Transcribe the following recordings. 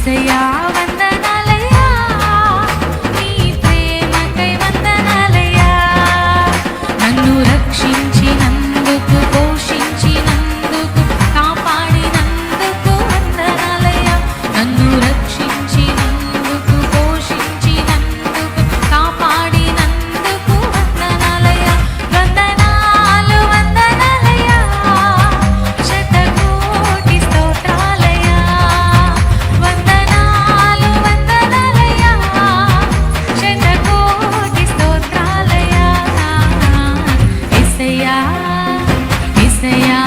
యేసయ్యా వందనాలయ్యా, నీ ప్రేమకై వందనాలయ్యా. నన్ను రక్షించినందుకు, పోషించినందుకు, కాపాడినందుకు వందనాలయ్యా. నన్ను రక్షించినందుకు, పోషించినందుకు, కాపాడినందుకు వందనాలయ్యా. వందనాలు వందనాలయ్యా, శతకోటి స్తోత్రాలయ్యా. వందనాలు వందనాలయ్యా, శతకోటి స్తోత్రాలయ్యా. యేసయ్యా యేసయ్యా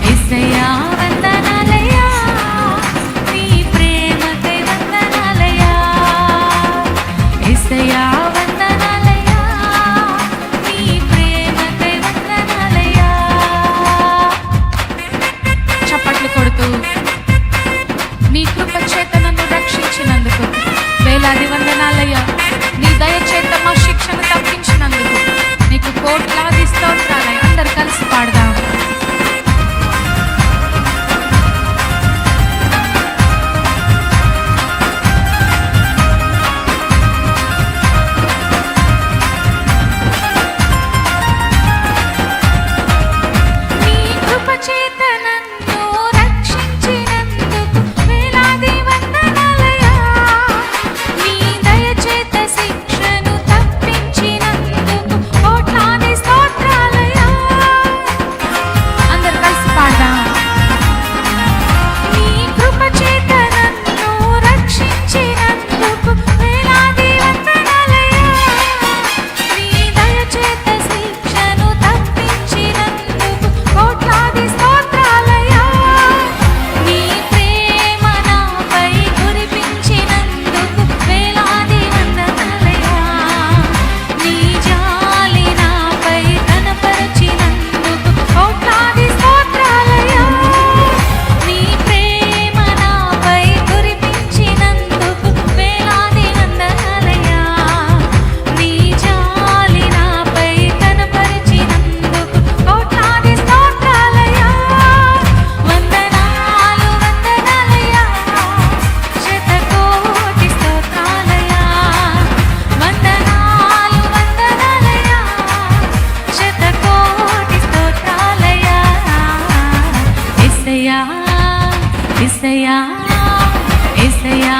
యేసయ్యా వందనాలయ్యా, నీ ప్రేమకై వందనాలయ్యా. యేసయ్యా వందనాలయ్యా, నీ ప్రేమకై వందనాలయ్యా. చప్పట్లు కొడుతూ నీ కృప చేత నన్ను రక్షించినందుకు వేలాది వందనాలయ్యా. నీ దయ చేత మా శిక్షను తప్పించినందుకు నీకు కోట్లాది స్తోత్రాలయ్యా. అందరు కలిసి పాడదాం. నీ కృప చేత నన్ను రక్షించినందుకు వేలాది వందనాలయ్యా. నీ దయ చేత శిక్షను తప్పించినందుకు కోట్లాది స్తోత్రాలయ్యా. అందరు కలిసి పాడదాం. నీ కృప చేత నన్ను రక్షించినందుకు వేలాది వందనాలయ్యా. నీ దయ చేత శిక్షను తప్పించినందుకు కోట్లాది స్తోత్రాలయ్యా. నీ ప్రేమ నాపై కురిపించినందుకు వేలాది వందనాలయ్యా. నీ జాలి నాపై కనపరచినందుకు కోట్లాది స్తోత్రాలయ్యా. నీ ప్రేమ నాపై కురిపించినందుకు వేలాది వందనాలయ్యా. నీ జాలి నాపై కనపరచినందుకు కోట్లాది స్తోత్రాలయ్యా. వందనాలు వందనాలయ్యా, శతకోటి స్తోత్రాలయ్యా. వందనాలు వందనాలయ్యా, శతకోటి స్తోత్రాలయ్యా. యేసయ్యా యేసయ్యా యేసయ్యా